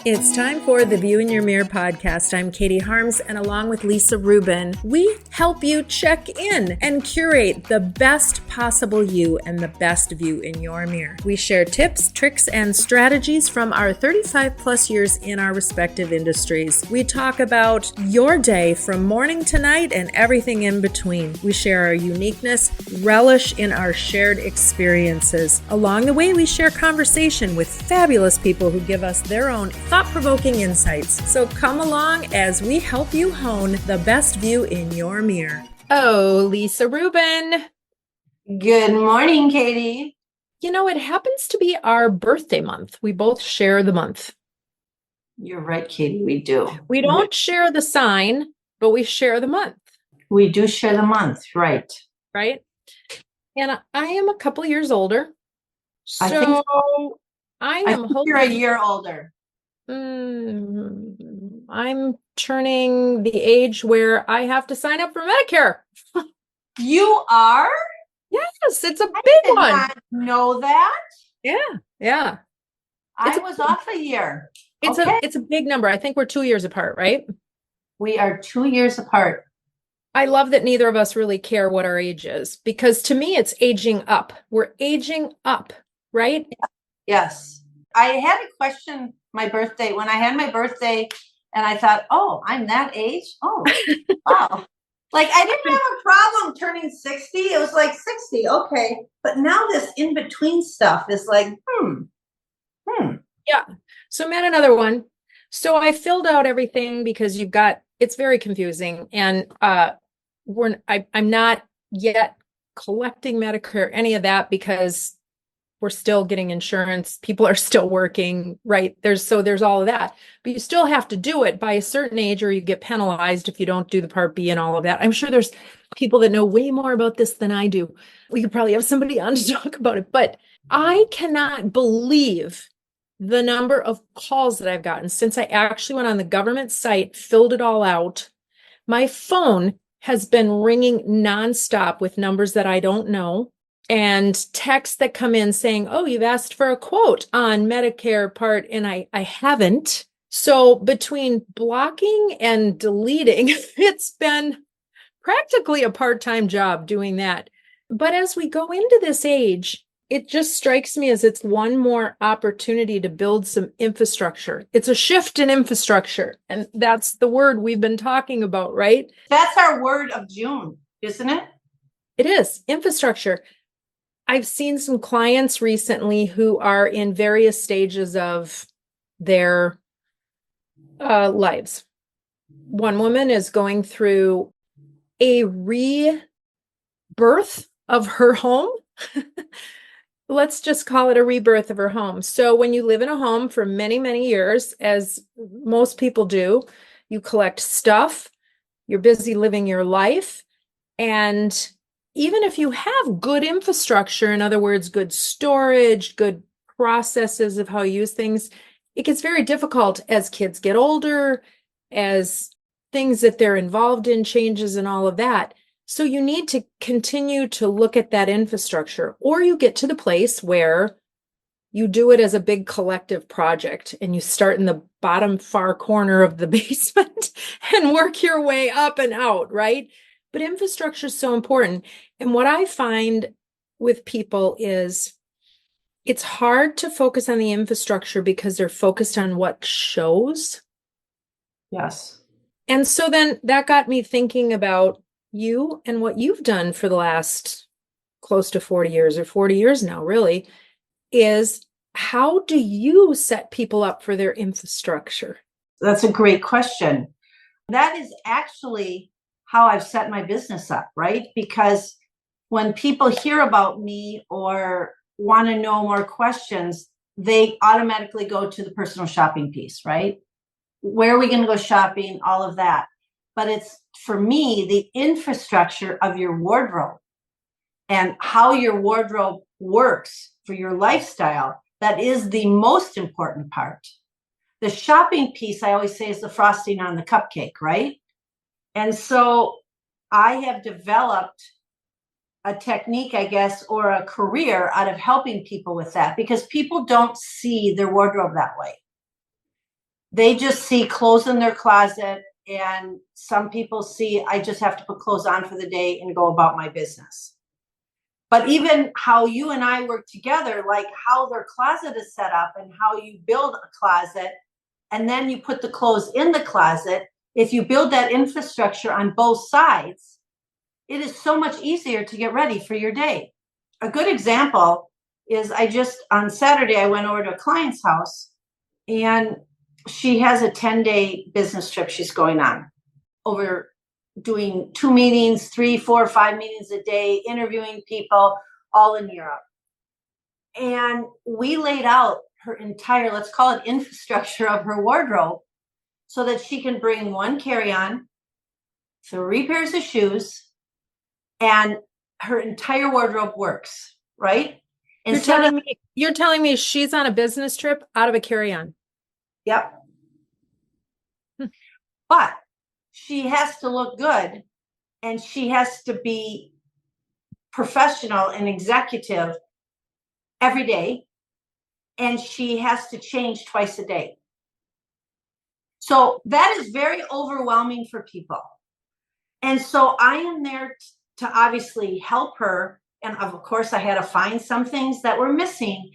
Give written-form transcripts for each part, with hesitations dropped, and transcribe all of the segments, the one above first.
It's time for the View in Your Mirror podcast. I'm Katie Harms, and along with Lisa Rubin, we help you check in and curate the best possible you and the best view in your mirror. We share tips, tricks, and strategies from our 35 plus years in our respective industries. We talk about your day from morning to night and everything in between. We share our uniqueness, relish in our shared experiences. Along the way, we share conversation with fabulous people who give us their own thought-provoking insights. So come along as we help you hone the best view in your mirror. Oh, Lisa Rubin. Good morning, Katie. You know, it happens to be our birthday month. We both share the month. You're right, Katie, we do. We don't share the sign, but we share the month. We do share the month, right? Right? And I am a couple years older. So I think so. I think you're a year older. I'm turning the age where I have to sign up for Medicare. You are? Yes, it's a I big did one. not know that. Yeah. I was off a year. It's a big number. I think we're 2 years apart, right? We are 2 years apart. I love that neither of us really care what our age is, because to me, it's aging up. We're aging up, right? Yes. I had a question my birthday, when I had my birthday, and I thought, oh, I'm that age? Oh, wow. Like, I didn't have a problem turning 60. It was like 60, okay. But now this in-between stuff is like, Yeah. So I'm at another one. So I filled out everything because it's very confusing. And I'm not yet collecting Medicare, any of that, because we're still getting insurance. People are still working, right? There's all of that, but you still have to do it by a certain age or you get penalized if you don't do the Part B and all of that. I'm sure there's people that know way more about this than I do. We could probably have somebody on to talk about it, but I cannot believe the number of calls that I've gotten since I actually went on the government site, filled it all out. My phone has been ringing nonstop with numbers that I don't know, and texts that come in saying, oh, you've asked for a quote on Medicare Part, and I haven't. So between blocking and deleting, it's been practically a part-time job doing that. But as we go into this age, it just strikes me as it's one more opportunity to build some infrastructure. It's a shift in infrastructure. And that's the word we've been talking about, right? That's our word of June, isn't it? It is infrastructure. I've seen some clients recently who are in various stages of their lives. One woman is going through a rebirth of her home. Let's just call it a rebirth of her home. So when you live in a home for many, many years, as most people do, you collect stuff, you're busy living your life, and even if you have good infrastructure, in other words, good storage, good processes of how you use things, it gets very difficult as kids get older, as things that they're involved in changes and all of that. So you need to continue to look at that infrastructure, or you get to the place where you do it as a big collective project and you start in the bottom far corner of the basement and work your way up and out, right? But infrastructure is so important. And what I find with people is it's hard to focus on the infrastructure because they're focused on what shows. Yes. And so then that got me thinking about you and what you've done for the last close to 40 years or 40 years now, really, is how do you set people up for their infrastructure? That's a great question. That is actually how I've set my business up, right? Because when people hear about me or want to know more questions, they automatically go to the personal shopping piece, right? Where are we going to go shopping? All of that. But it's, for me, the infrastructure of your wardrobe and how your wardrobe works for your lifestyle. That is the most important part. The shopping piece, I always say, is the frosting on the cupcake, right? And so I have developed a technique, I guess, or a career out of helping people with that, because people don't see their wardrobe that way. They just see clothes in their closet, and some people see I just have to put clothes on for the day and go about my business. But even how you and I work together, like how their closet is set up and how you build a closet, and then you put the clothes in the closet, if you build that infrastructure on both sides, it is so much easier to get ready for your day. A good example is on Saturday, I went over to a client's house, and she has a 10-day business trip she's going on, over doing 2 meetings, 3, 4, 5 meetings a day, interviewing people all in Europe. And we laid out her entire, let's call it, infrastructure of her wardrobe so that she can bring 1 carry-on, 3 pairs of shoes, and her entire wardrobe works, right? You're telling me she's on a business trip out of a carry-on. Yep. But she has to look good, and she has to be professional and executive every day, and she has to change twice a day. So that is very overwhelming for people. And so I am there to obviously help her. And of course, I had to find some things that were missing,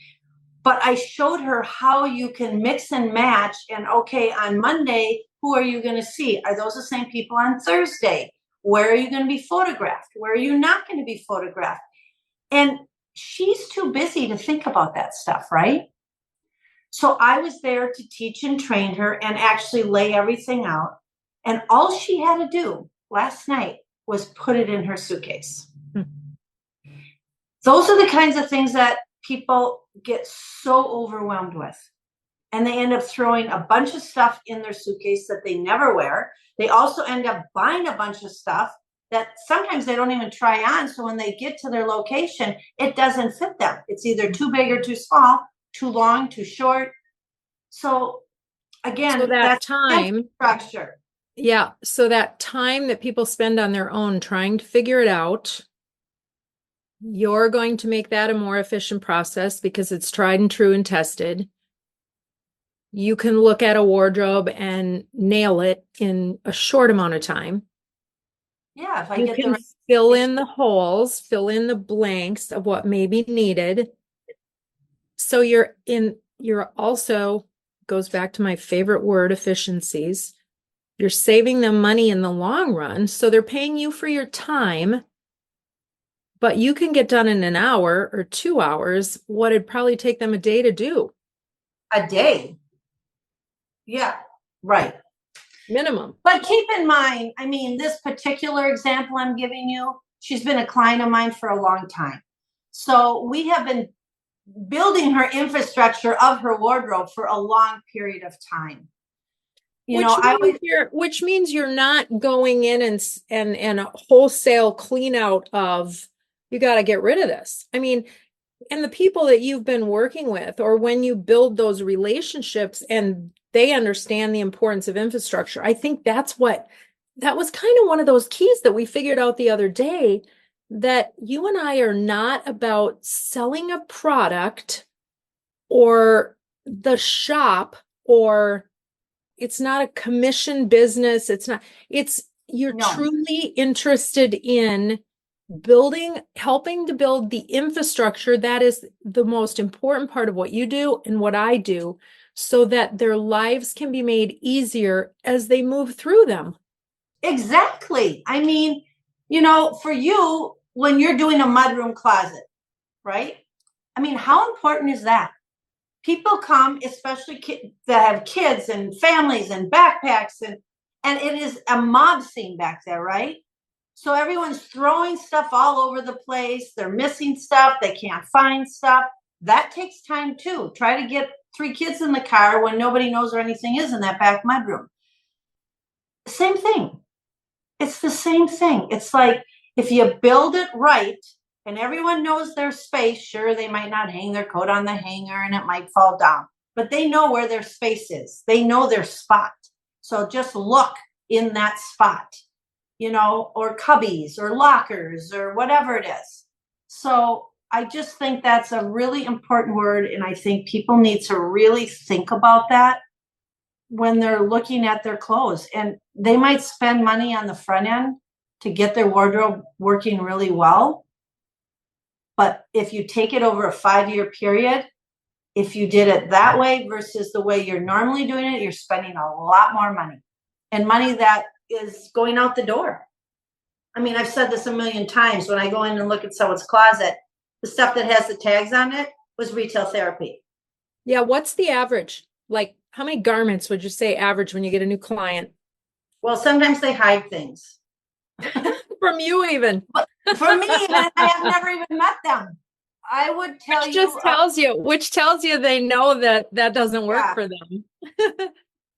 but I showed her how you can mix and match. And okay, on Monday, who are you going to see? Are those the same people on Thursday? Where are you going to be photographed? Where are you not going to be photographed? And she's too busy to think about that stuff, right? So I was there to teach and train her and actually lay everything out. And all she had to do last night was put it in her suitcase. Those are the kinds of things that people get so overwhelmed with. And they end up throwing a bunch of stuff in their suitcase that they never wear. They also end up buying a bunch of stuff that sometimes they don't even try on. So when they get to their location, it doesn't fit them. It's either too big or too small, too long, too short. So again, that's time structure. Yeah. So that time that people spend on their own trying to figure it out, you're going to make that a more efficient process because it's tried and true and tested. You can look at a wardrobe and nail it in a short amount of time. Yeah, if I you get can fill in the holes, fill in the blanks of what may be needed. So you're also, goes back to my favorite word, efficiencies. You're saving them money in the long run. So they're paying you for your time, but you can get done in an hour or 2 hours what it'd probably take them a day to do. A day? Yeah, right. Minimum. But keep in mind, I mean, this particular example I'm giving you, she's been a client of mine for a long time. So we have been building her infrastructure of her wardrobe for a long period of time. Which means you're not going in and a wholesale clean out of, you got to get rid of this. I mean, and the people that you've been working with, or when you build those relationships and they understand the importance of infrastructure, I think that was kind of one of those keys that we figured out the other day, that you and I are not about selling a product or the shop, or it's not a commission business. You're truly interested in helping to build the infrastructure that is the most important part of what you do and what I do, so that their lives can be made easier as they move through them. Exactly. I mean, for you, when you're doing a mudroom closet, right? I mean, how important is that? People come, especially that have kids and families and backpacks, and it is a mob scene back there, right? So everyone's throwing stuff all over the place. They're missing stuff. They can't find stuff. That takes time too. Try to get 3 kids in the car when nobody knows where anything is in that back mudroom. Same thing. It's the same thing. It's like, if you build it right and everyone knows their space, sure, they might not hang their coat on the hanger and it might fall down, but they know where their space is. They know their spot. So just look in that spot, or cubbies or lockers or whatever it is. So I just think that's a really important word. And I think people need to really think about that. when they're looking at their clothes. And they might spend money on the front end to get their wardrobe working really well. But if you take it over a 5-year period, if you did it that way versus the way you're normally doing it, you're spending a lot more money, and money that is going out the door. I mean, I've said this a million times. When I go in and look at someone's closet, the stuff that has the tags on it was retail therapy. Yeah. What's the average? Like, how many garments would you say average when you get a new client? Well, sometimes they hide things. From you even. But for me, even, I have never even met them. I would tell Which just tells you they know that doesn't work for them.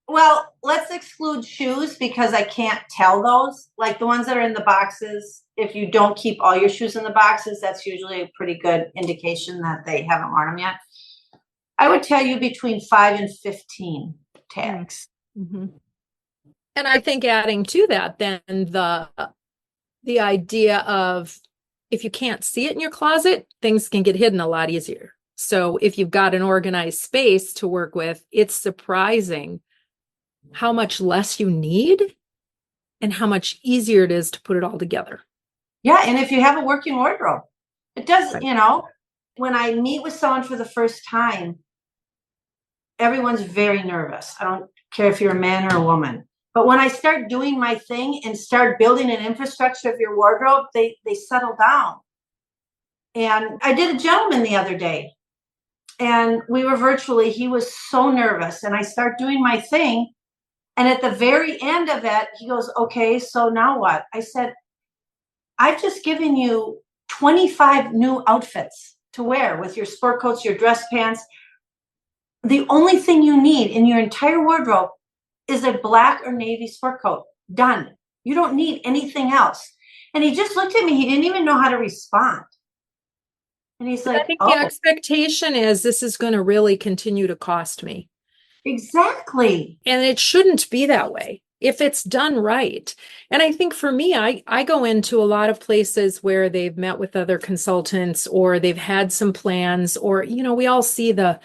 Well, let's exclude shoes because I can't tell those. Like the ones that are in the boxes, if you don't keep all your shoes in the boxes, that's usually a pretty good indication that they haven't worn them yet. I would tell you between 5 and 15 tags. Mm-hmm. And I think adding to that, then the idea of, if you can't see it in your closet, things can get hidden a lot easier. So if you've got an organized space to work with, it's surprising how much less you need and how much easier it is to put it all together. Yeah. And if you have a working wardrobe, it does, when I meet with someone for the first time, everyone's very nervous. I don't care if you're a man or a woman. But when I start doing my thing and start building an infrastructure of your wardrobe, they settle down. And I did a gentleman the other day, and we were virtually, he was so nervous, and I start doing my thing. And at the very end of it, he goes, okay, so now what? I said, I've just given you 25 new outfits to wear with your sport coats, your dress pants. The only thing you need in your entire wardrobe is a black or navy sport coat. Done. You don't need anything else. And he just looked at me. He didn't even know how to respond. And he's like, I think the expectation is this is going to really continue to cost me. Exactly. And it shouldn't be that way if it's done right. And I think for me, I go into a lot of places where they've met with other consultants, or they've had some plans, or, we all see the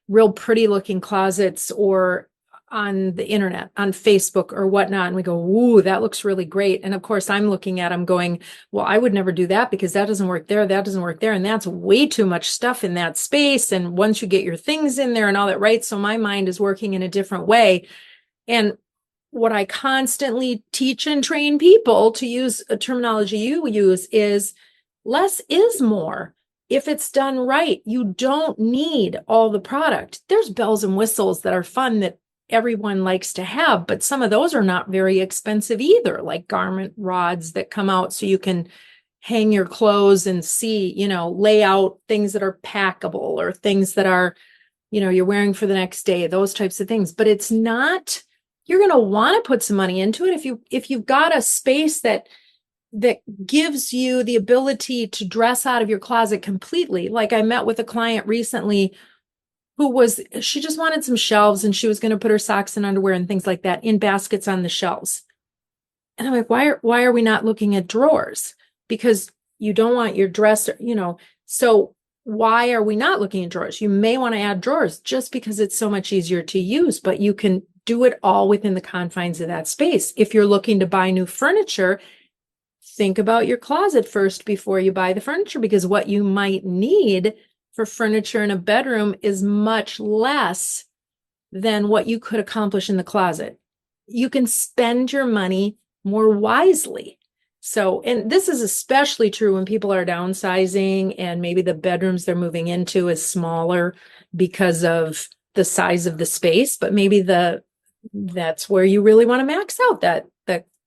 real pretty looking closets or on the internet, on Facebook or whatnot. And we go, ooh, that looks really great. And of course, I'm looking at them going, well, I would never do that because that doesn't work there. That doesn't work there. And that's way too much stuff in that space. And once you get your things in there and all that, right? So my mind is working in a different way. And what I constantly teach and train people to use, a terminology you use, is less is more. If it's done right, you don't need all the product. There's bells and whistles that are fun that everyone likes to have, but some of those are not very expensive either, like garment rods that come out so you can hang your clothes and see, lay out things that are packable or things that are, you're wearing for the next day, those types of things. But it's not, you're going to want to put some money into it if you've got a space that gives you the ability to dress out of your closet completely. Like I met with a client recently she just wanted some shelves, and she was going to put her socks and underwear and things like that in baskets on the shelves. And I'm like, why are we not looking at drawers? Because you don't want your dress, so why are we not looking at drawers? You may want to add drawers just because it's so much easier to use, but you can do it all within the confines of that space. If you're looking to buy new furniture, think about your closet first before you buy the furniture, because what you might need for furniture in a bedroom is much less than what you could accomplish in the closet. You can spend your money more wisely. So, and this is especially true when people are downsizing and maybe the bedrooms they're moving into is smaller because of the size of the space, but maybe that's where you really want to max out the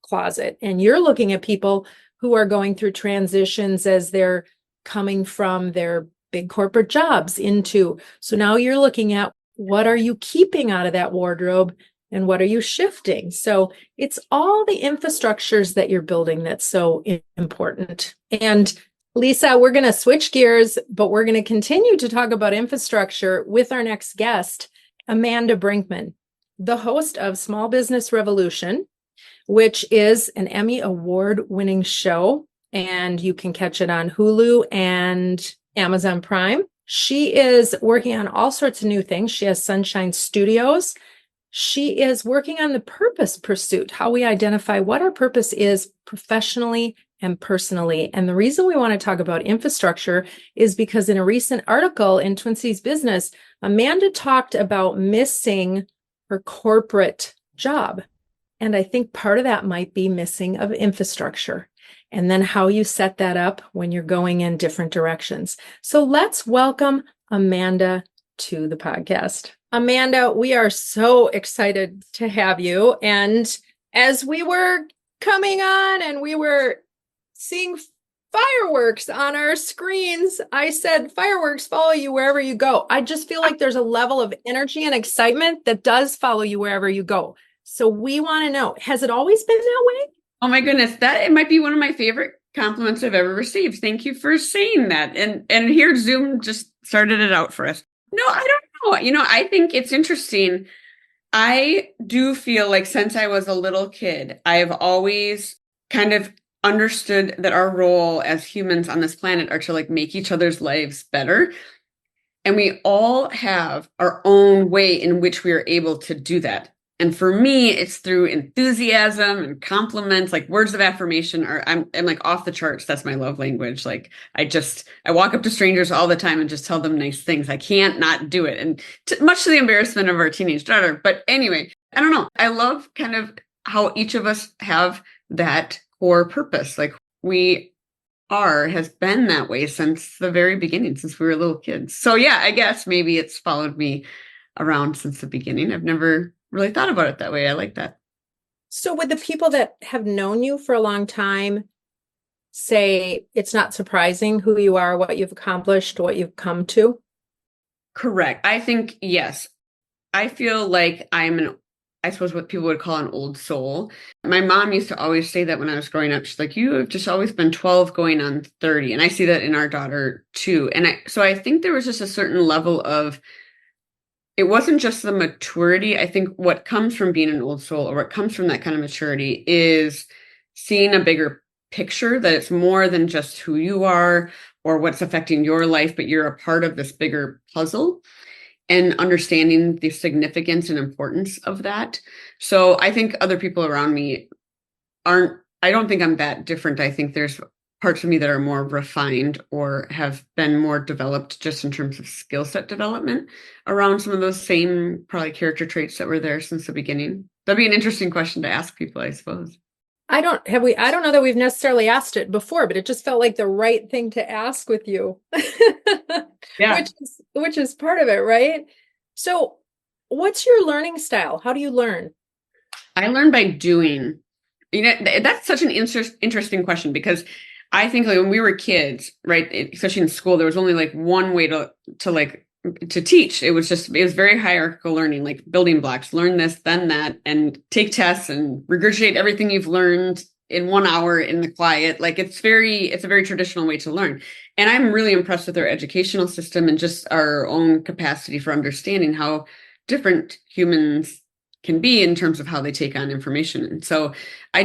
closet. And you're looking at people who are going through transitions as they're coming from their big corporate jobs into. So now you're looking at, what are you keeping out of that wardrobe and what are you shifting? So it's all the infrastructures that you're building that's so important. And Lisa, we're going to switch gears, but we're going to continue to talk about infrastructure with our next guest, Amanda Brinkman, the host of Small Business Revolution, which is an Emmy award-winning show, and you can catch it on Hulu and Amazon Prime. She is working on all sorts of new things. She has Sunshine Studios. She is working on the purpose pursuit, how we identify what our purpose is professionally and personally. And the reason we want to talk about infrastructure is because in a recent article in Twin Cities Business, Amanda talked about missing her corporate job. And I think part of that might be missing of infrastructure, and then how you set that up when you're going in different directions. So let's welcome Amanda to the podcast. Amanda, we are so excited to have you. And as we were coming on and we were seeing fireworks on our screens, I said, fireworks follow you wherever you go. I just feel like there's a level of energy and excitement that does follow you wherever you go. So we want to know, has it always been that way? Oh my goodness, it might be one of my favorite compliments I've ever received. Thank you for saying that. And here Zoom just started it out for us. No, I don't know. I think it's interesting. I do feel like since I was a little kid, I've always kind of understood that our role as humans on this planet are to like make each other's lives better. And we all have our own way in which we are able to do that. And for me, it's through enthusiasm and compliments, like words of affirmation I'm like off the charts. That's my love language. Like I walk up to strangers all the time and just tell them nice things. I can't not do it. And much to the embarrassment of our teenage daughter. But anyway, I don't know. I love kind of how each of us have that core purpose. Like has been that way since the very beginning, since we were little kids. So yeah, I guess maybe it's followed me around since the beginning. I've never really thought about it that way. I like that. So would the people that have known you for a long time say it's not surprising who you are, what you've accomplished, what you've come to? Correct. I think, yes. I feel like I suppose what people would call an old soul. My mom used to always say that when I was growing up. She's like, you have just always been 12 going on 30. And I see that in our daughter too. And so I think there was just a certain level of, it wasn't just the maturity. I think what comes from being an old soul, or what comes from that kind of maturity, is seeing a bigger picture, that it's more than just who you are or what's affecting your life, but you're a part of this bigger puzzle, and understanding the significance and importance of that. So I think other people around me I don't think I'm that different. I think there's parts of me that are more refined or have been more developed just in terms of skill set development around some of those same probably character traits that were there since the beginning. That'd be an interesting question to ask people, I suppose. I don't know that we've necessarily asked it before, but it just felt like the right thing to ask with you. Yeah. Which is part of it, right? So what's your learning style? How do you learn? I learn by doing. That's such an interesting question, because I think like when we were kids, right, especially in school, there was only like one way to teach. It was very hierarchical learning, like building blocks, learn this, then that, and take tests and regurgitate everything you've learned in 1 hour in the quiet. Like it's a very traditional way to learn. And I'm really impressed with our educational system and just our own capacity for understanding how different humans can be in terms of how they take on information. And so I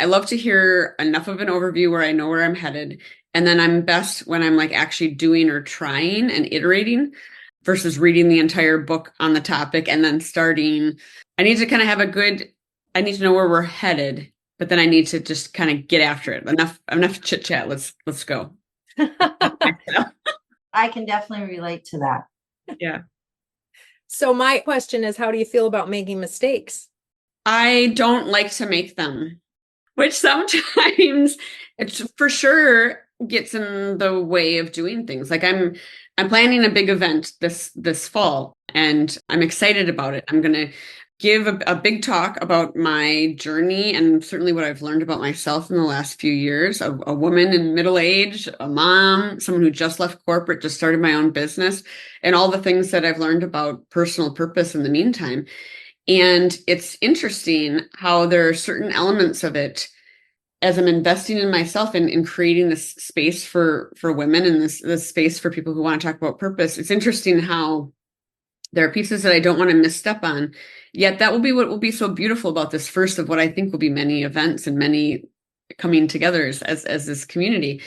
love to hear enough of an overview where I know where I'm headed. And then I'm best when I'm like actually doing or trying and iterating versus reading the entire book on the topic and then starting. I need to kind of I need to know where we're headed, but then I need to just kind of get after it. Enough chit chat. Let's go. I can definitely relate to that. Yeah. So my question is, how do you feel about making mistakes? I don't like to make them, which sometimes it's for sure gets in the way of doing things. Like I'm planning a big event this fall, and I'm excited about it. I'm going to give a big talk about my journey and certainly what I've learned about myself in the last few years. A woman in middle age, a mom, someone who just left corporate, just started my own business, and all the things that I've learned about personal purpose in the meantime. And it's interesting how there are certain elements of it, as I'm investing in myself and in creating this space for women and this space for people who want to talk about purpose. It's interesting how there are pieces that I don't want to misstep on, yet that will be what will be so beautiful about this first of what I think will be many events and many coming together as this community.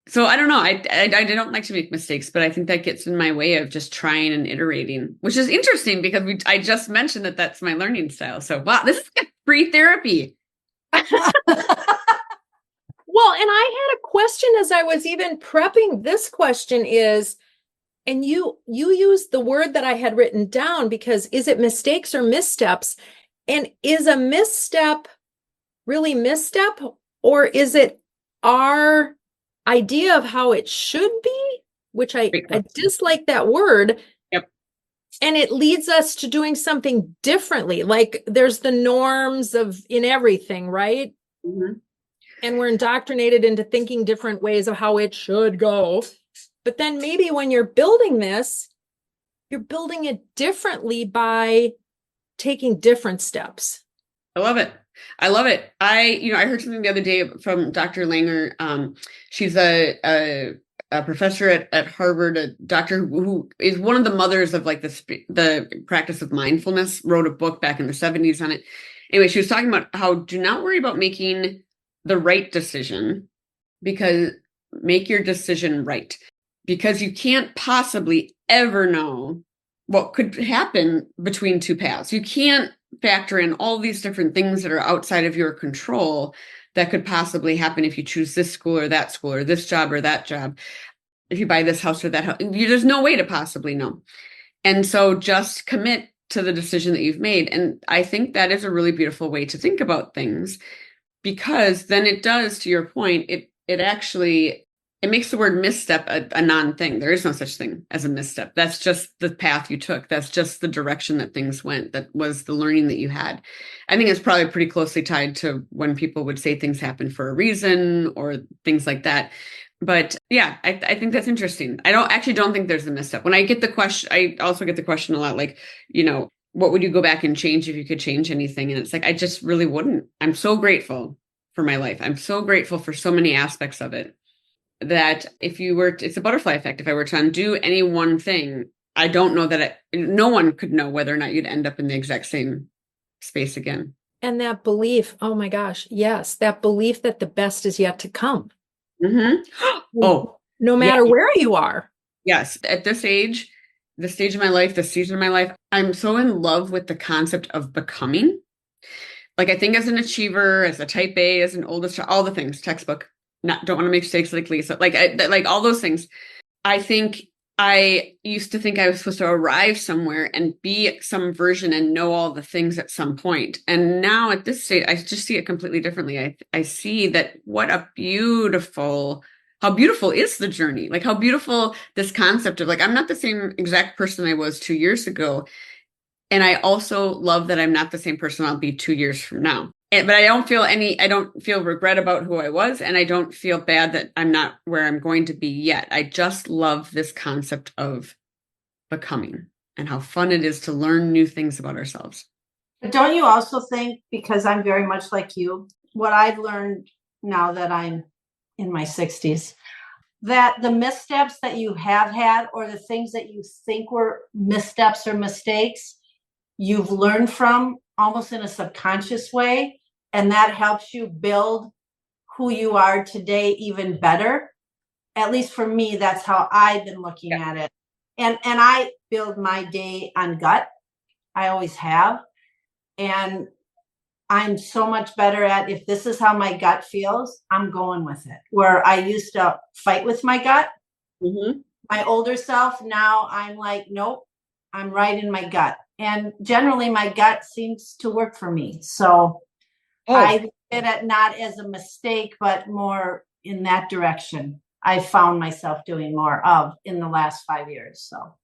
So I don't know. I don't like to make mistakes, but I think that gets in my way of just trying and iterating, which is interesting because I just mentioned that that's my learning style. So wow, this is like free therapy. Well, and I had a question as I was even prepping this question is, and you used the word that I had written down because is it mistakes or missteps? And is a misstep really misstep, or is it our idea of how it should be, which I dislike that word. Yep. And it leads us to doing something differently. Like there's the norms of in everything, right? Mm-hmm. And we're indoctrinated into thinking different ways of how it should go. But then maybe when you're building this, you're building it differently by taking different steps. I love it. I love it. I heard something the other day from Dr. Langer. She's a professor at Harvard, a doctor who is one of the mothers of like the practice of mindfulness, wrote a book back in the 70s on it. Anyway, she was talking about how do not worry about making the right decision, because make your decision right, because you can't possibly ever know what could happen between two paths. You can't factor in all these different things that are outside of your control that could possibly happen if you choose this school or that school or this job or that job. If you buy this house or that house, there's no way to possibly know. And so just commit to the decision that you've made. And I think that is a really beautiful way to think about things, because then it does, to your point, it makes the word misstep a non-thing. There is no such thing as a misstep. That's just the path you took. That's just the direction that things went. That was the learning that you had. I think it's probably pretty closely tied to when people would say things happen for a reason or things like that. But yeah, I think that's interesting. I don't think there's a misstep. When I get the question, I also get the question a lot, like, what would you go back and change if you could change anything? And it's like, I just really wouldn't. I'm so grateful for my life. I'm so grateful for so many aspects of it, that it's a butterfly effect. If I were to undo any one thing, I don't know that no one could know whether or not you'd end up in the exact same space again. And that belief, oh my gosh, yes, that belief that the best is yet to come. Mm-hmm. Oh, no matter where you are. Yes. At this age, the stage of my life, the season of my life, I'm so in love with the concept of becoming. Like, I think as an achiever, as a type A, as an oldest child, all the things, textbook, don't want to make mistakes like Lisa, like all those things. I think I used to think I was supposed to arrive somewhere and be some version and know all the things at some point. And now at this stage, I just see it completely differently. I see that how beautiful is the journey? Like how beautiful this concept of like, I'm not the same exact person I was 2 years ago. And I also love that I'm not the same person I'll be 2 years from now. But I don't feel regret about who I was. And I don't feel bad that I'm not where I'm going to be yet. I just love this concept of becoming and how fun it is to learn new things about ourselves. But don't you also think, because I'm very much like you, what I've learned now that I'm in my 60s, that the missteps that you have had or the things that you think were missteps or mistakes, you've learned from almost in a subconscious way. And that helps you build who you are today even better. At least for me, that's how I've been looking at it. And I build my day on gut. I always have. And I'm so much better at, if this is how my gut feels, I'm going with it. Where I used to fight with my gut, my older self, now I'm like, nope, I'm right in my gut. And generally my gut seems to work for me. So I did it not as a mistake, but more in that direction. I found myself doing more of in the last 5 years. So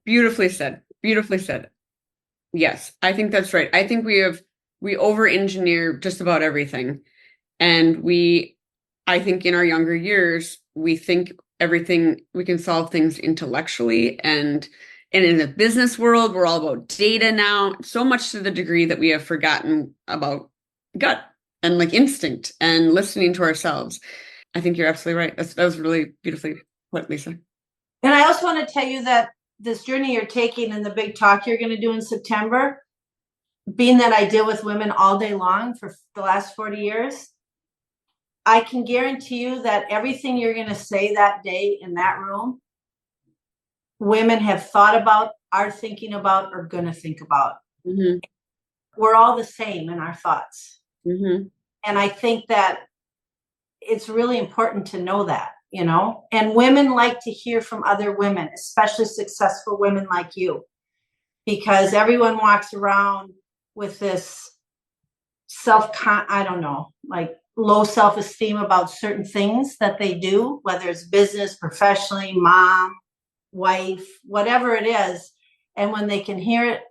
beautifully said. Beautifully said. Yes, I think that's right. I think we over-engineer just about everything. And I think in our younger years, we think we can solve things intellectually. And in the business world, we're all about data now, so much to the degree that we have forgotten about gut and like instinct and listening to ourselves. I think you're absolutely right. That was really beautifully put, Lisa. And I also want to tell you that this journey you're taking and the big talk you're going to do in September, being that I deal with women all day long for the last 40 years, I can guarantee you that everything you're going to say that day in that room, women have thought about, are thinking about, or going to think about. Mm-hmm. We're all the same in our thoughts. Mm-hmm. And I think that it's really important to know that, you know, and women like to hear from other women, especially successful women like you, because everyone walks around with this I don't know, like low self-esteem about certain things that they do, whether it's business, professionally, mom, wife, whatever it is. And when they can hear it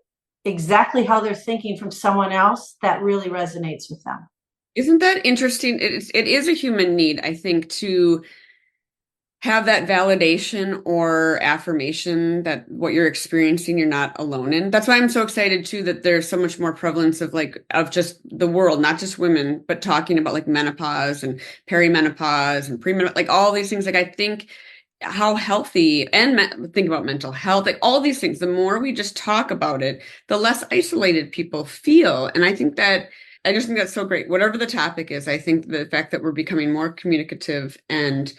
exactly how they're thinking from someone else, that really resonates with them. Isn't that interesting? It is a human need, I think, to have that validation or affirmation that what you're experiencing, you're not alone in. That's why I'm so excited too, that there's so much more prevalence of just the world, not just women, but talking about like menopause and perimenopause and premenopause, like all these things. Like I think how healthy and think about mental health, like all these things, the more we just talk about it, the less isolated people feel. And I think that I just think that's so great. Whatever the topic is, I think the fact that we're becoming more communicative and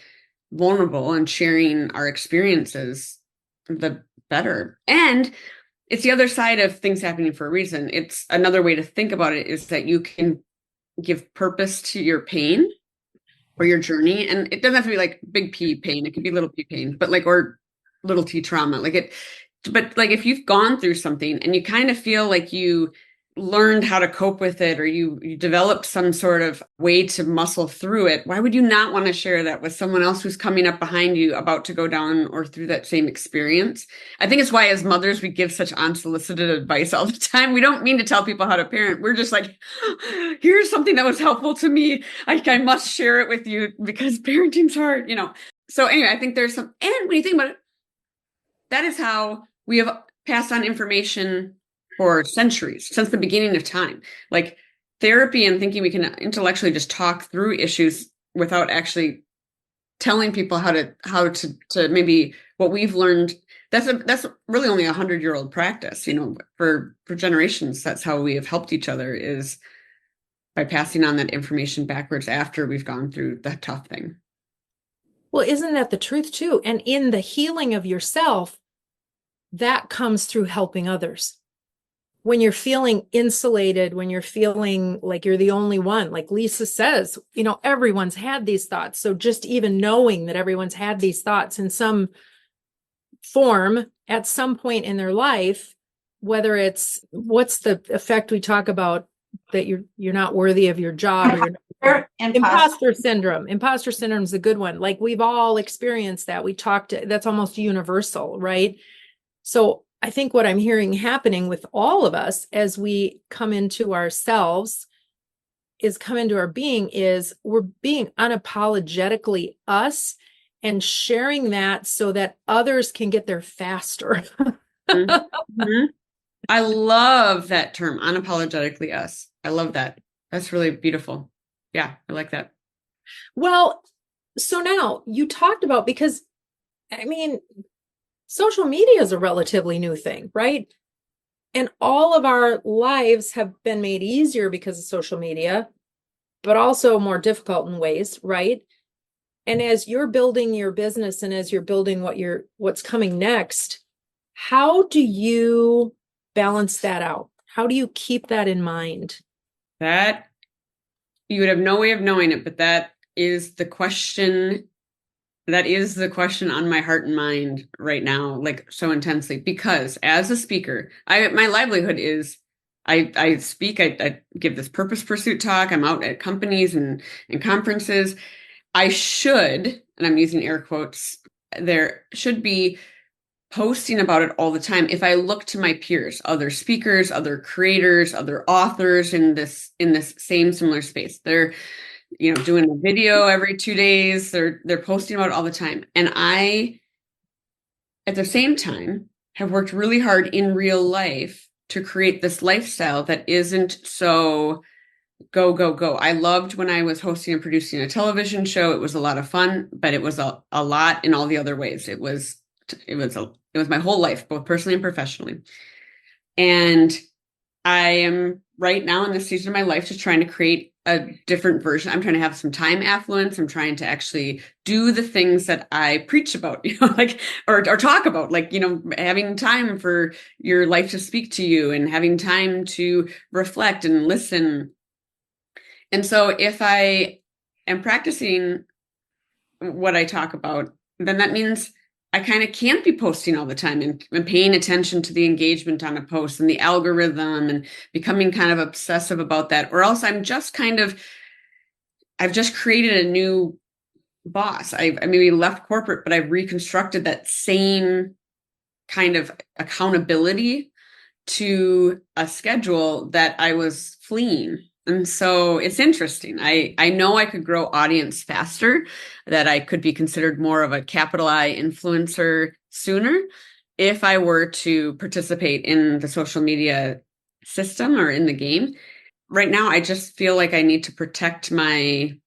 vulnerable and sharing our experiences, the better. And it's the other side of things happening for a reason. It's another way to think about it is that you can give purpose to your pain or your journey. And it doesn't have to be like big P pain. It could be little P pain, but like, or little T trauma. But like if you've gone through something and you kind of feel like you learned how to cope with it, or you developed some sort of way to muscle through it, why would you not want to share that with someone else who's coming up behind you, about to go down or through that same experience? I think it's why as mothers, we give such unsolicited advice all the time. We don't mean to tell people how to parent. We're just like, here's something that was helpful to me. I must share it with you because parenting's hard, you know? So anyway, I think there's some, and when you think about it, that is how we have passed on information for centuries, since the beginning of time. Like therapy and thinking we can intellectually just talk through issues without actually telling people how to maybe what we've learned. That's really only 100-year-old practice, you know, for generations. That's how we have helped each other, is by passing on that information backwards after we've gone through the tough thing. Well, isn't that the truth too? And in the healing of yourself, that comes through helping others. When you're feeling insulated, when you're feeling like you're the only one, like Lisa says, you know, everyone's had these thoughts. So just even knowing that everyone's had these thoughts in some form at some point in their life, whether it's what's the effect we talk about, that you're not worthy of your job, or imposter syndrome. Imposter syndrome is a good one. Like we've all experienced that. That's almost universal, right? So I think what I'm hearing happening with all of us as we come into ourselves come into our being, is we're being unapologetically us and sharing that so that others can get there faster. Mm-hmm. I love that term, unapologetically us. I love that. That's really beautiful. Yeah, I like that. Well, so now you talked about, because I mean, social media is a relatively new thing, right? And all of our lives have been made easier because of social media, but also more difficult in ways, right? And as you're building your business and as you're building what's coming next, how do you balance that out? How do you keep that in mind? That you would have no way of knowing it, but that is the question. That is the question on my heart and mind right now, like so intensely, because as a speaker, my livelihood is I speak, I give this purpose pursuit talk. I'm out at companies and conferences. I should, and I'm using air quotes, there should be posting about it all the time. If I look to my peers, other speakers, other creators, other authors in this same similar space, they're, you know, doing a video every 2 days. They're posting about it all the time. And I, at the same time, have worked really hard in real life to create this lifestyle that isn't so go, go, go. I loved when I was hosting and producing a television show. It was a lot of fun, but it was a lot in all the other ways. It was my whole life, both personally and professionally. And I am right now in this season of my life just trying to create a different version. I'm trying to have some time affluence. I'm trying to actually do the things that I preach about, like, or talk about, like, having time for your life to speak to you and having time to reflect and listen. And so if I am practicing what I talk about, then that means I kind of can't be posting all the time and paying attention to the engagement on a post and the algorithm and becoming kind of obsessive about that. Or else I've just created a new boss. I maybe left corporate, but I've reconstructed that same kind of accountability to a schedule that I was fleeing. And so it's interesting. I know I could grow audience faster, that I could be considered more of a capital I influencer sooner if I were to participate in the social media system or in the game. Right now, I just feel like I need to protect my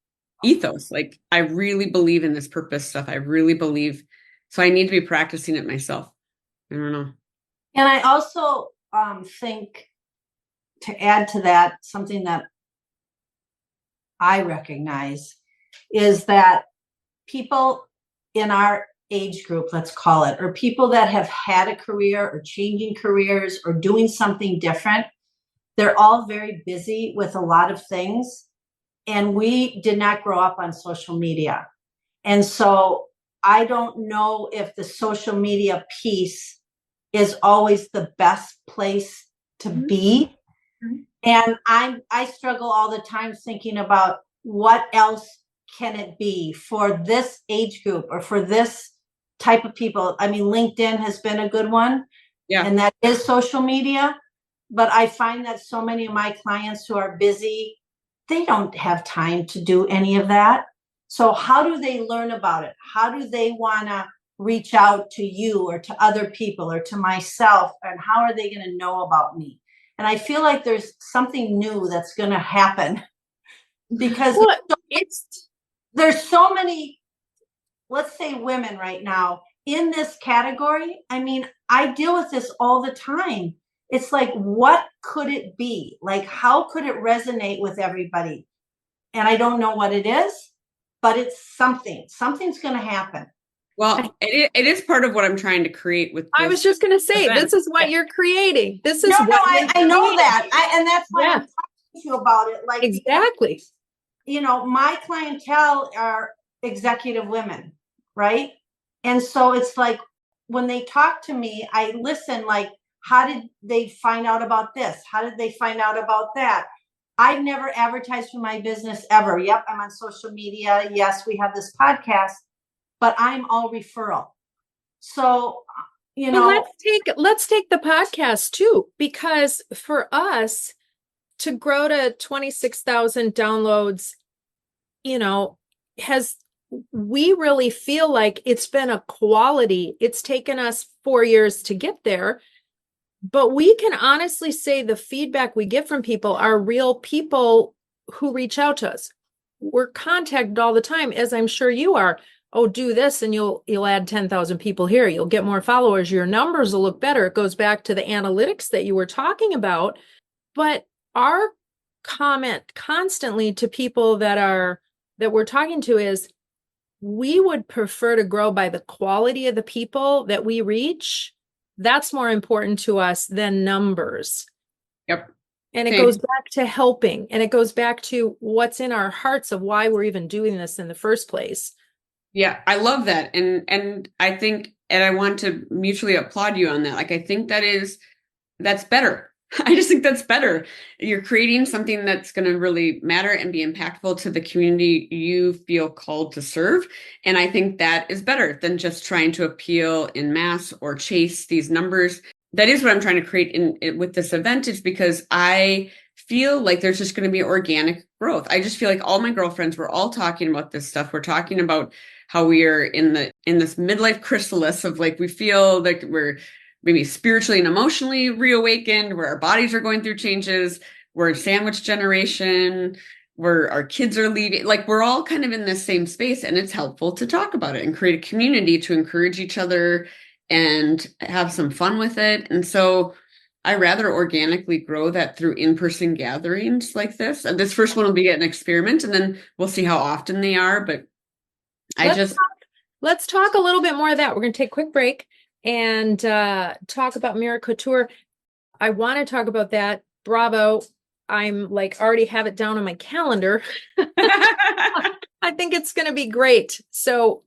ethos. Like, I really believe in this purpose stuff. I really believe. So I need to be practicing it myself. I don't know. And I also think, to add to that, something that I recognize is that people in our age group, let's call it, or people that have had a career or changing careers or doing something different, they're all very busy with a lot of things. And we did not grow up on social media. And so I don't know if the social media piece is always the best place to be. And I struggle all the time thinking about what else can it be for this age group or for this type of people. I mean, LinkedIn has been a good one. Yeah. And that is social media. But I find that so many of my clients who are busy, they don't have time to do any of that. So how do they learn about it? How do they want to reach out to you or to other people or to myself? And how are they going to know about me? And I feel like there's something new that's going to happen because there's so many, let's say, women right now in this category. I mean, I deal with this all the time. It's like, what could it be? Like, how could it resonate with everybody? And I don't know what it is, but it's something. Something's going to happen. Well, it is part of what I'm trying to create with this. I was just going to say, this is what you're creating. This is I know that. And that's why I'm talking to you about it. Like, exactly. My clientele are executive women, right? And so it's like, when they talk to me, I listen, like, how did they find out about this? How did they find out about that? I've never advertised for my business ever. Yep, I'm on social media. Yes, we have this podcast, but I'm all referral. So, But let's take the podcast too, because for us to grow to 26,000 downloads, we really feel like it's been a quality. It's taken us 4 years to get there. But we can honestly say the feedback we get from people are real people who reach out to us. We're contacted all the time, as I'm sure you are. Oh, do this and you'll add 10,000 people here. You'll get more followers. Your numbers will look better. It goes back to the analytics that you were talking about. But our comment constantly to people that we're talking to is, we would prefer to grow by the quality of the people that we reach. That's more important to us than numbers. Yep. And it goes back to helping. And it goes back to what's in our hearts of why we're even doing this in the first place. Yeah, I love that. And I think, and I want to mutually applaud you on that. Like, I think that's better. I just think that's better. You're creating something that's going to really matter and be impactful to the community you feel called to serve. And I think that is better than just trying to appeal in mass or chase these numbers. That is what I'm trying to create with this event, is because I feel like there's just going to be organic growth. I just feel like all my girlfriends, we're all talking about this stuff. We're talking about how we are in this midlife chrysalis of, like, we feel like we're maybe spiritually and emotionally reawakened, where our bodies are going through changes. We're a sandwich generation, where our kids are leaving. Like, we're all kind of in this same space, and it's helpful to talk about it and create a community to encourage each other and have some fun with it. And so I rather organically grow that through in-person gatherings like this. And this first one will be an experiment, and then we'll see how often they are. But let's talk a little bit more of that. We're going to take a quick break and talk about Mira Couture. I want to talk about that. Bravo. I'm like already have it down on my calendar. I think it's going to be great. So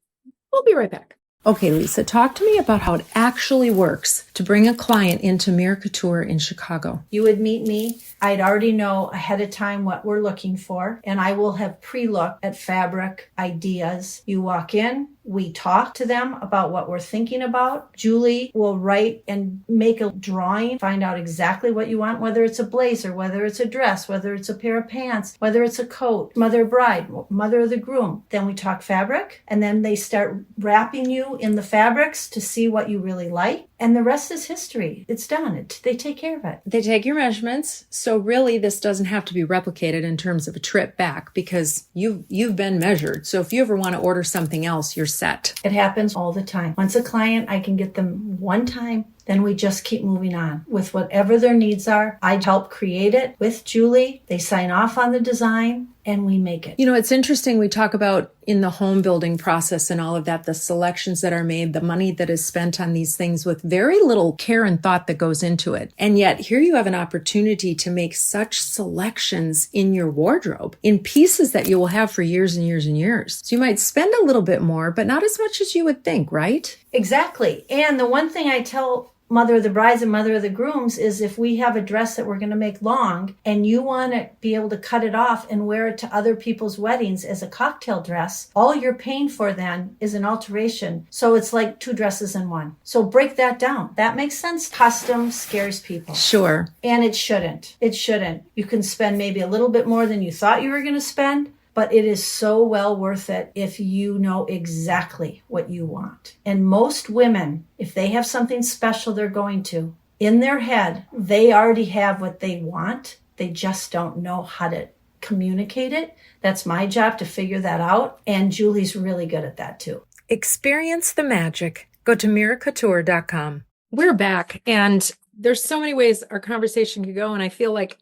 we'll be right back. Okay, Lisa, talk to me about how it actually works to bring a client into Mira Couture in Chicago. You would meet me. I'd already know ahead of time what we're looking for, and I will have pre-looked at fabric ideas. You walk in, we talk to them about what we're thinking about. Julie will write and make a drawing, find out exactly what you want, whether it's a blazer, whether it's a dress, whether it's a pair of pants, whether it's a coat, mother of bride, mother of the groom. Then we talk fabric, and then they start wrapping you in the fabrics to see what you really like. And the rest is history. It's done. They take care of it. They take your measurements. So really, this doesn't have to be replicated in terms of a trip back because you've been measured. So if you ever want to order something else, you're set. It happens all the time. Once a client, I can get them one time, then we just keep moving on with whatever their needs are. I help create it with Julie. They sign off on the design and we make it. You know, it's interesting. We talk about in the home building process and all of that, the selections that are made, the money that is spent on these things with very little care and thought that goes into it. And yet here you have an opportunity to make such selections in your wardrobe in pieces that you will have for years and years and years. So you might spend a little bit more, but not as much as you would think, right? Exactly. And the one thing I tell mother of the brides and mother of the grooms is if we have a dress that we're going to make long and you want to be able to cut it off and wear it to other people's weddings as a cocktail dress, all you're paying for then is an alteration. So it's like two dresses in one. So break that down. That makes sense. Custom scares people. Sure. And it shouldn't. It shouldn't. You can spend maybe a little bit more than you thought you were going to spend, but it is so well worth it if you know exactly what you want. And most women, if they have something special they're going to, in their head, they already have what they want. They just don't know how to communicate it. That's my job to figure that out. And Julie's really good at that too. Experience the magic. Go to miracouture.com. We're back, and there's so many ways our conversation could go, and I feel like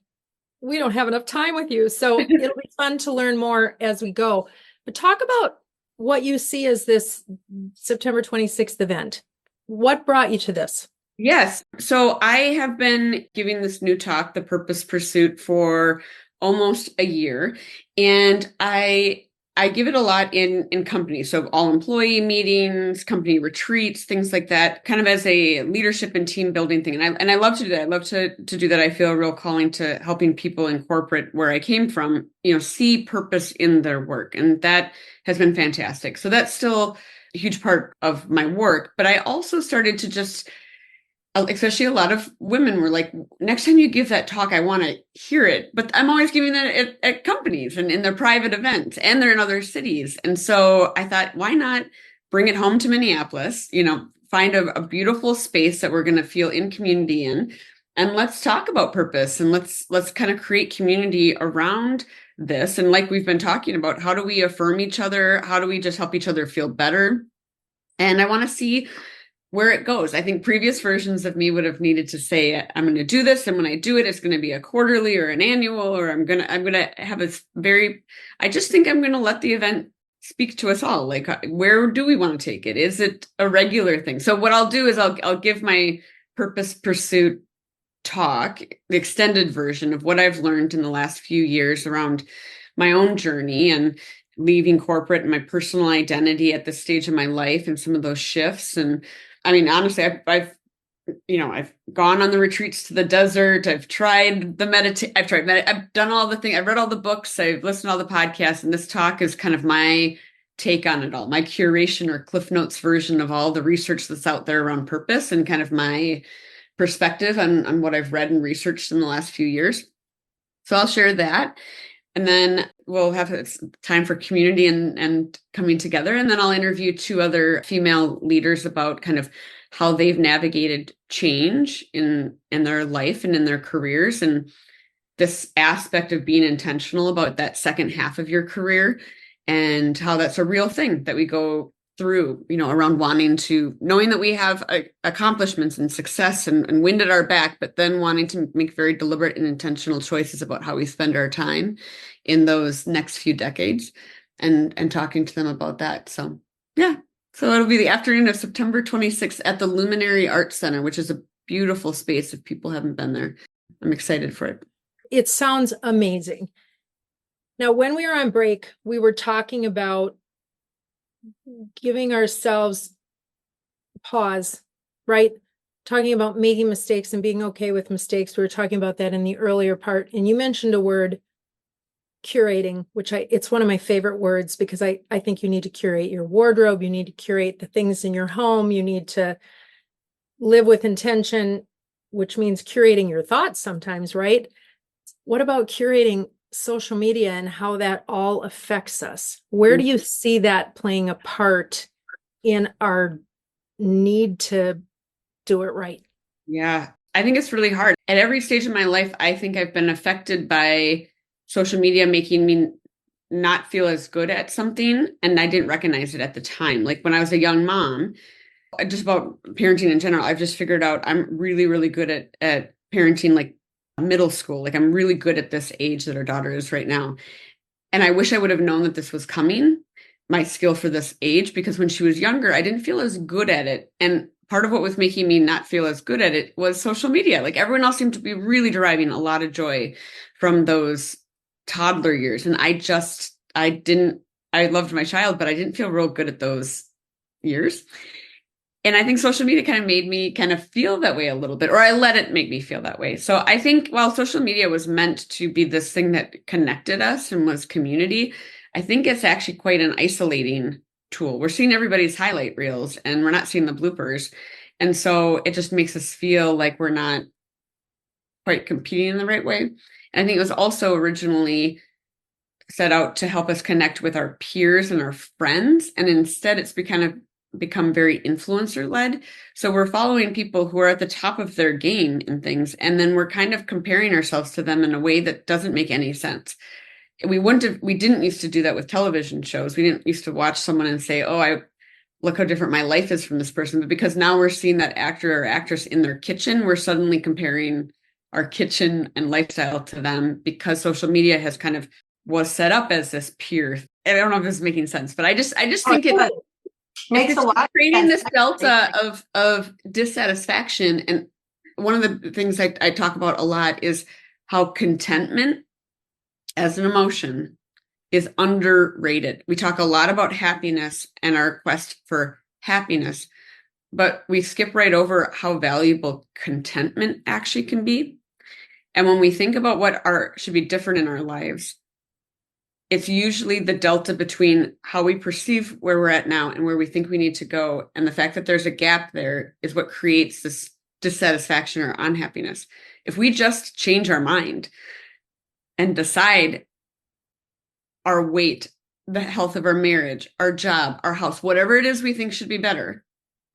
we don't have enough time with you. So it'll be fun to learn more as we go. But talk about what you see as this September 26th event. What brought you to this? Yes. So I have been giving this new talk, The Purpose Pursuit, for almost a year. And I give it a lot in companies. So all employee meetings, company retreats, things like that, kind of as a leadership and team building thing. And I love to do that. I love to do that. I feel a real calling to helping people in corporate where I came from, see purpose in their work. And that has been fantastic. So that's still a huge part of my work. But I also started to just, especially a lot of women were like, next time you give that talk, I want to hear it. But I'm always giving that at companies and in their private events, and they're in other cities. And so I thought, why not bring it home to Minneapolis, find a beautiful space that we're going to feel in community in. And let's talk about purpose, and let's kind of create community around this. And like we've been talking about, how do we affirm each other? How do we just help each other feel better? And I want to see where it goes. I think previous versions of me would have needed to say, I'm going to do this, and when I do it, it's going to be a quarterly or an annual, or I'm going to have I just think I'm going to let the event speak to us all. Like, where do we want to take it? Is it a regular thing? So what I'll do is I'll give my Purpose Pursuit talk, the extended version of what I've learned in the last few years around my own journey and leaving corporate and my personal identity at this stage of my life and some of those shifts. And I mean, honestly, I've gone on the retreats to the desert. I've tried I've done all the things. I've read all the books. I've listened to all the podcasts. And this talk is kind of my take on it all, my curation or Cliff Notes version of all the research that's out there around purpose and kind of my perspective on what I've read and researched in the last few years. So I'll share that. And then we'll have time for community and coming together. And then I'll interview two other female leaders about kind of how they've navigated change in their life and in their careers. And this aspect of being intentional about that second half of your career and how that's a real thing that we go through, around knowing that we have accomplishments and success and wind at our back, but then wanting to make very deliberate and intentional choices about how we spend our time in those next few decades, and talking to them about that. So, yeah. So it'll be the afternoon of September 26th at the Luminary Arts Center, which is a beautiful space if people haven't been there. I'm excited for it. It sounds amazing. Now, when we were on break, we were talking about giving ourselves pause, right? Talking about making mistakes and being okay with mistakes. We were talking about that in the earlier part. And you mentioned a word, curating, which it's one of my favorite words, because I think you need to curate your wardrobe. You need to curate the things in your home. You need to live with intention, which means curating your thoughts sometimes, right? What about curating social media and how that all affects us? Where do you see that playing a part in our need to do it right? Yeah, I think it's really hard. At every stage of my life, I think I've been affected by social media making me not feel as good at something, and I didn't recognize it at the time. Like when I was a young mom, just about parenting in general, I've just figured out I'm really, really good at parenting, like middle school. Like I'm really good at this age that our daughter is right now. And I wish I would have known that this was coming, my skill for this age, because when she was younger, I didn't feel as good at it. And part of what was making me not feel as good at it was social media. Like everyone else seemed to be really deriving a lot of joy from those toddler years. And I loved my child, but I didn't feel real good at those years. And I think social media kind of made me kind of feel that way a little bit, or I let it make me feel that way. So I think while social media was meant to be this thing that connected us and was community, I think it's actually quite an isolating tool. We're seeing everybody's highlight reels and we're not seeing the bloopers. And so it just makes us feel like we're not quite competing in the right way. And I think it was also originally set out to help us connect with our peers and our friends. And instead it's become very influencer led. So we're following people who are at the top of their game in things. And then we're kind of comparing ourselves to them in a way that doesn't make any sense. We didn't used to do that with television shows. We didn't used to watch someone and say, oh, look how different my life is from this person. But because now we're seeing that actor or actress in their kitchen, we're suddenly comparing our kitchen and lifestyle to them, because social media has kind of was set up as this peer. I don't know if this is making sense, but I just think it makes a lot creating of sense. this delta of dissatisfaction. And one of the things I talk about a lot is how contentment as an emotion is underrated. We talk a lot about happiness and our quest for happiness, but we skip right over how valuable contentment actually can be. And when we think about what should be different in our lives, it's usually the delta between how we perceive where we're at now and where we think we need to go. And the fact that there's a gap there is what creates this dissatisfaction or unhappiness. If we just change our mind and decide our weight, the health of our marriage, our job, our house, whatever it is we think should be better,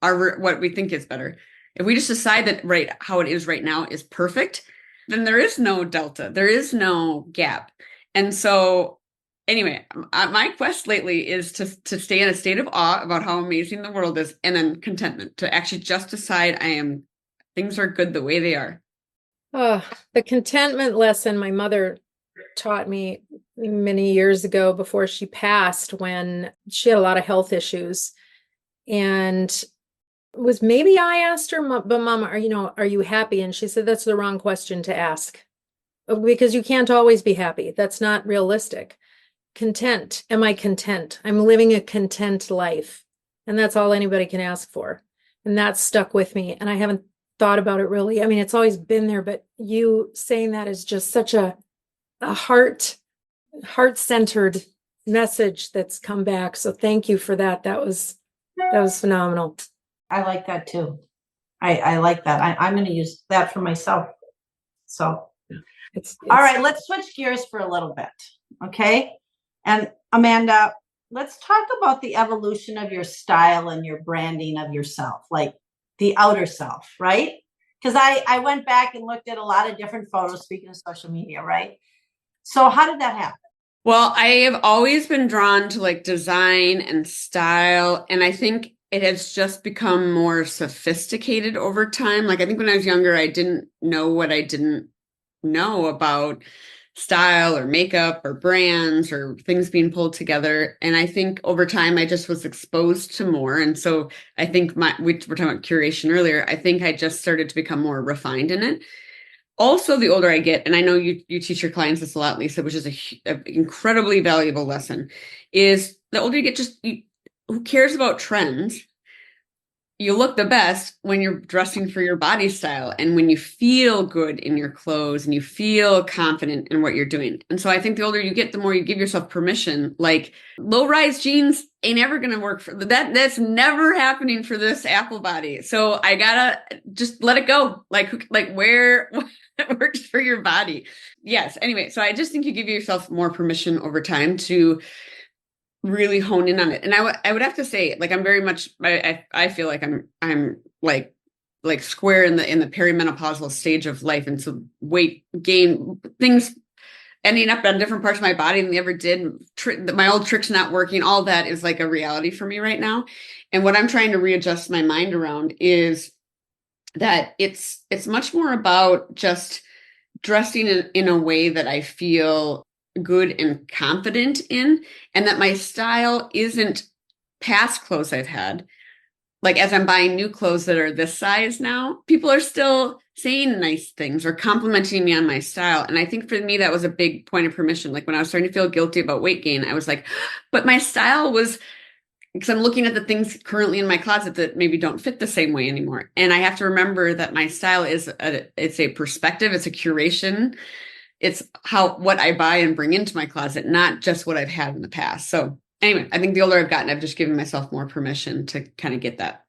what we think is better. If we just decide that right how it is right now is perfect, then there is no delta, there is no gap. And so anyway, my quest lately is to stay in a state of awe about how amazing the world is, and then contentment, to actually just decide things are good the way they are. Oh, the contentment lesson my mother taught me many years ago before she passed, when she had a lot of health issues. And it was maybe I asked her, but Mama, are you happy? And she said, that's the wrong question to ask, because you can't always be happy. That's not realistic. Content. Am I content? I'm living a content life. And that's all anybody can ask for. And that's stuck with me. And I haven't thought about it really. I mean, it's always been there, but you saying that is just such a heart-centered message that's come back. So thank you for that. That was phenomenal. I like that too. I like that. I'm going to use that for myself. So, all right, let's switch gears for a little bit. Okay. And Amanda, let's talk about the evolution of your style and your branding of yourself, like the outer self, right? Because I went back and looked at a lot of different photos, speaking of social media, right? So how did that happen? Well, I have always been drawn to like design and style, and I think it has just become more sophisticated over time. Like I think when I was younger, I didn't know what I didn't know about style or makeup or brands or things being pulled together. And I think over time, I just was exposed to more. And so I think we were talking about curation earlier. I think I just started to become more refined in it. Also, the older I get, and I know you teach your clients this a lot, Lisa, which is a incredibly valuable lesson, is the older you get, who cares about trends? You look the best when you're dressing for your body style and when you feel good in your clothes and you feel confident in what you're doing. And so I think the older you get, the more you give yourself permission. Like low-rise jeans ain't ever going to work for that. That's never happening for this apple body. So I gotta just let it go. Like where it works for your body. Yes. Anyway, so I just think you give yourself more permission over time to really hone in on it. And I would have to say, like, I'm very much, I feel like I'm like square in the perimenopausal stage of life. And so weight gain, things ending up on different parts of my body than they ever did. My old tricks not working, all that is like a reality for me right now. And what I'm trying to readjust my mind around is that it's much more about just dressing in a way that I feel good and confident in, and that my style isn't past clothes I've had. Like as I'm buying new clothes that are this size now, people are still saying nice things or complimenting me on my style. And I think for me, that was a big point of permission. Like when I was starting to feel guilty about weight gain, I was like, but my style was, because I'm looking at the things currently in my closet that maybe don't fit the same way anymore. And I have to remember that my style it's a perspective, it's a curation. It's what I buy and bring into my closet, not just what I've had in the past. So anyway, I think the older I've gotten, I've just given myself more permission to kind of get that.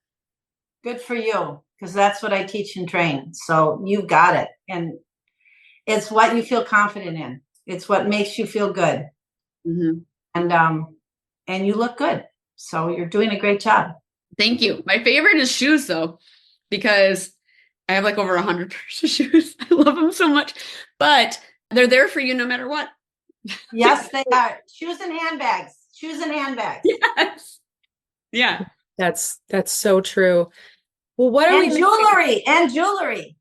Good for you, because that's what I teach and train. So you've got it. And it's what you feel confident in. It's what makes you feel good. Mm-hmm. And you look good. So you're doing a great job. Thank you. My favorite is shoes though, because I have like over 100 pairs of shoes. I love them so much, but they're there for you no matter what. Yes, they are. Shoes and handbags. Shoes and handbags. Yes. Yeah. That's so true. Well, what are and jewelry and jewelry.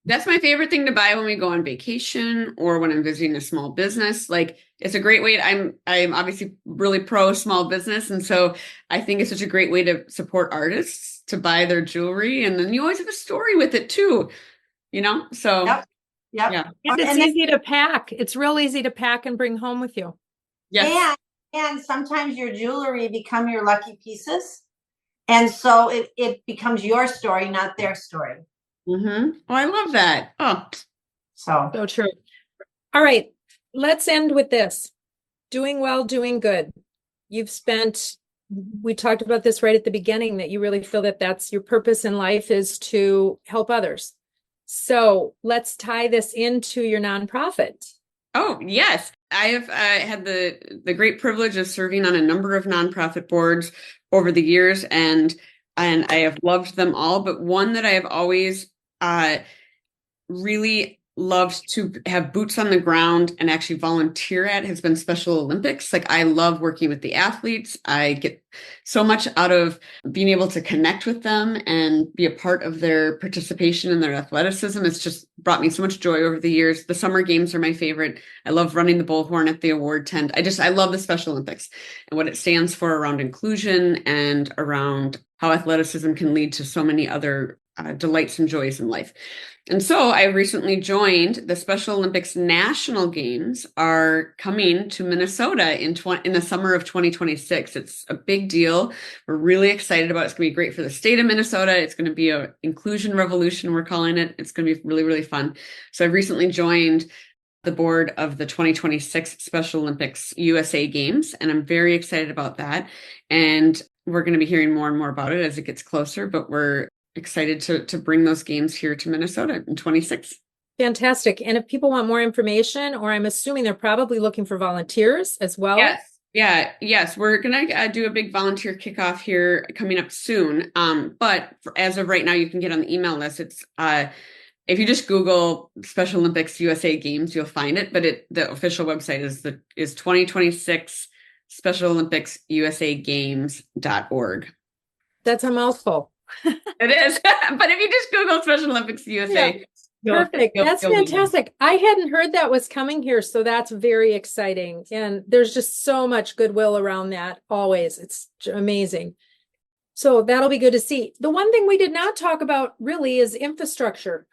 That's my favorite thing to buy when we go on vacation or when I'm visiting a small business. Like it's a great way. I'm obviously really pro small business. And so I think it's such a great way to support artists to buy their jewelry. And then you always have a story with it too, So yep. Yeah. And it's easy to pack. It's real easy to pack and bring home with you. Yes. And sometimes your jewelry become your lucky pieces. And so it becomes your story, not their story. Mm-hmm. Oh, I love that. Oh, so true. All right, let's end with this. Doing well, doing good. We talked about this right at the beginning, that you really feel that that's your purpose in life is to help others. So let's tie this into your nonprofit. Oh, yes. I have had the great privilege of serving on a number of nonprofit boards over the years, and I have loved them all. But one that I have always really loved to have boots on the ground and actually volunteer at has been Special Olympics. Like I love working with the athletes. I get so much out of being able to connect with them and be a part of their participation and their athleticism. It's just brought me so much joy over the years. The summer games are my favorite. I love running the bullhorn at the award tent. I love the Special Olympics and what it stands for around inclusion and around how athleticism can lead to so many other delights and joys in life. And so I recently joined the Special Olympics National Games are coming to Minnesota in the summer of 2026. It's a big deal. We're really excited about it. It's going to be great for the state of Minnesota. It's going to be an inclusion revolution, we're calling it. It's going to be really, really fun. So I recently joined the board of the 2026 Special Olympics USA Games, and I'm very excited about that. And we're going to be hearing more and more about it as it gets closer, but we're excited to bring those games here to Minnesota in 26. Fantastic. And if people want more information, or I'm assuming they're probably looking for volunteers as well. Yes. Yeah. Yes. We're going to do a big volunteer kickoff here coming up soon. But as of right now, you can get on the email list. It's if you just Google Special Olympics USA Games, you'll find it. But the official website is 2026 Special Olympics USA Games.org. That's a mouthful. It is. But if you just Google Special Olympics USA, Perfect. That's fantastic. I hadn't heard that was coming here, so that's very exciting. And there's just so much goodwill around that always. It's amazing. So that'll be good to see. The one thing we did not talk about really is infrastructure.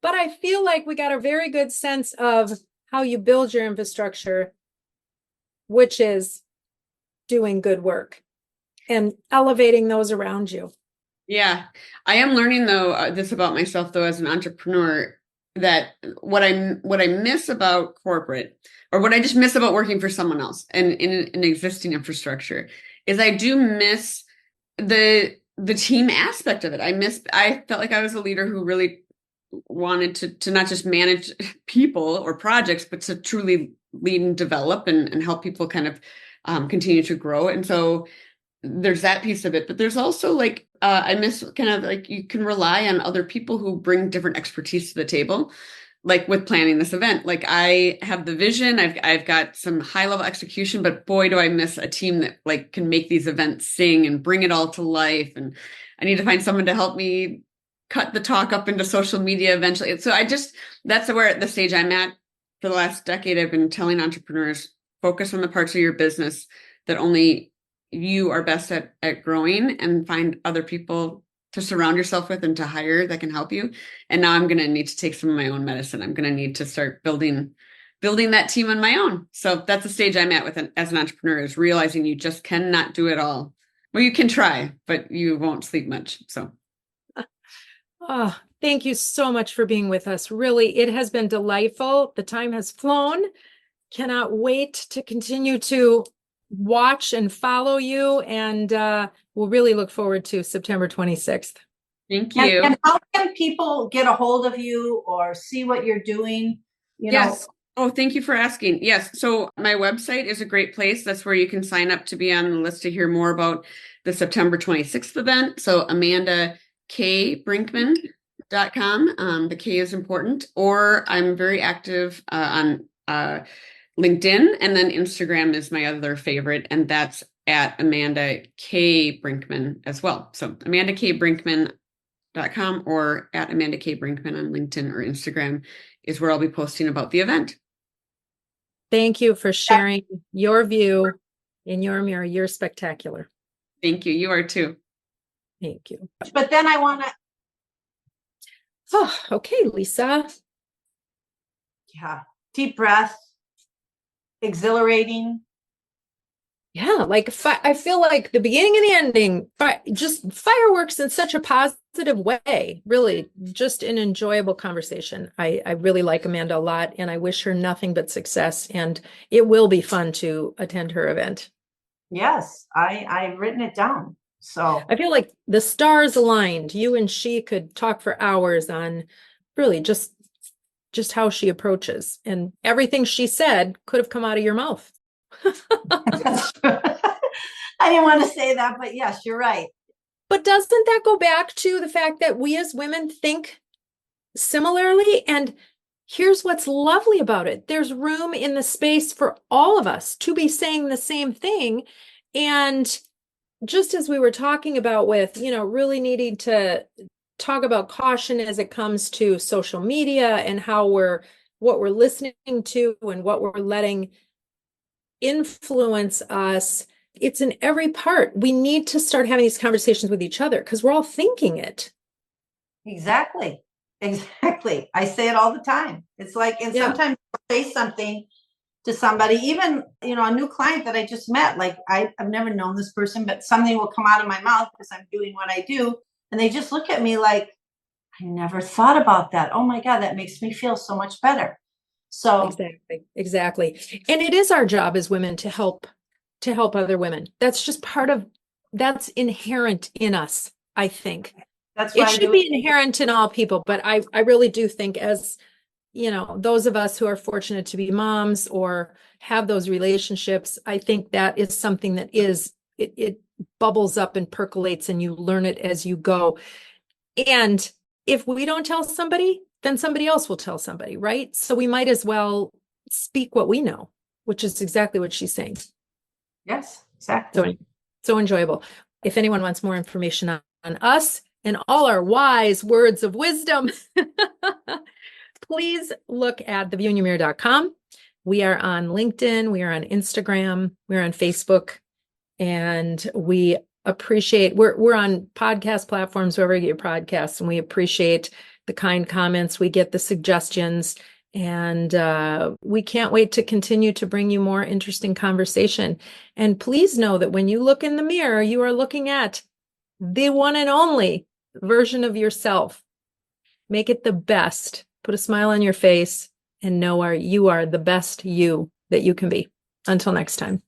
But I feel like we got a very good sense of how you build your infrastructure, which is doing good work and elevating those around you. Yeah, I am learning though this about myself though as an entrepreneur, that what I miss about corporate, or what I just miss about working for someone else and in an existing infrastructure, is I do miss the team aspect of it. I felt like I was a leader who really wanted to not just manage people or projects, but to truly lead and develop and help people kind of continue to grow. And so there's that piece of it, but there's also like I miss kind of like you can rely on other people who bring different expertise to the table, like with planning this event. Like I have the vision, I've got some high level execution, but boy, do I miss a team that like can make these events sing and bring it all to life. And I need to find someone to help me cut the talk up into social media eventually. So that's where the stage I'm at. For the last decade, I've been telling entrepreneurs, focus on the parts of your business that only you are best at growing, and find other people to surround yourself with and to hire that can help you. And now I'm going to need to take some of my own medicine. I'm going to need to start building that team on my own. So that's the stage I'm at as an entrepreneur, is realizing you just cannot do it all. Well, you can try, but you won't sleep much. So. Oh, thank you so much for being with us. Really, it has been delightful. The time has flown. Cannot wait to continue to watch and follow you. And we'll really look forward to September 26th. Thank you. And how can people get a hold of you or see what you're doing? Yes. Oh, thank you for asking. Yes. So my website is a great place. That's where you can sign up to be on the list to hear more about the September 26th event. So AmandaKBrinkman.com. The K is important. Or I'm very active on LinkedIn, and then Instagram is my other favorite, and that's at Amanda K. Brinkman as well. So AmandaKBrinkman.com or at Amanda K. Brinkman on LinkedIn or Instagram is where I'll be posting about the event. Thank you for sharing your view in your mirror. You're spectacular. Thank you. You are too. Thank you. But then I want to. Oh, okay, Lisa. Yeah. Deep breath. Exhilarating. Yeah, like I feel like the beginning and the ending, just fireworks in such a positive way. Really, just an enjoyable conversation. I really like Amanda a lot, and I wish her nothing but success. And it will be fun to attend her event. Yes, I've written it down. So I feel like the stars aligned. You and she could talk for hours on really just how she approaches, and everything she said could have come out of your mouth. that's true. I didn't want to say that, but yes, you're right. But doesn't that go back to the fact that we as women think similarly? And here's what's lovely about it. There's room in the space for all of us to be saying the same thing. And just as we were talking about with, really needing to talk about caution as it comes to social media and what we're listening to and what we're letting influence us. It's in every part. We need to start having these conversations with each other because we're all thinking it. Exactly. I say it all the time. It's like, and sometimes I'll say something to somebody, even, a new client that I just met, like I've never known this person, but something will come out of my mouth because I'm doing what I do. And they just look at me like, I never thought about that. Oh my God, that makes me feel so much better. So exactly. And it is our job as women to help other women. That's just that's inherent in us, I think. That's why it should be inherent in all people, but I really do think as, those of us who are fortunate to be moms or have those relationships, I think that is something that it bubbles up and percolates and you learn it as you go. And if we don't tell somebody, then somebody else will tell somebody, right? So we might as well speak what we know, which is exactly what she's saying. Yes, exactly. So enjoyable. If anyone wants more information on us and all our wise words of wisdom, please look at theviewinyourmirror.com. We are on LinkedIn, we are on Instagram, we're on Facebook, and we appreciate, we're on podcast platforms, wherever you get your podcasts, and we appreciate the kind comments, we get the suggestions, and we can't wait to continue to bring you more interesting conversation. And please know that when you look in the mirror, you are looking at the one and only version of yourself. Make it the best. Put a smile on your face and know you are the best you that you can be. Until next time.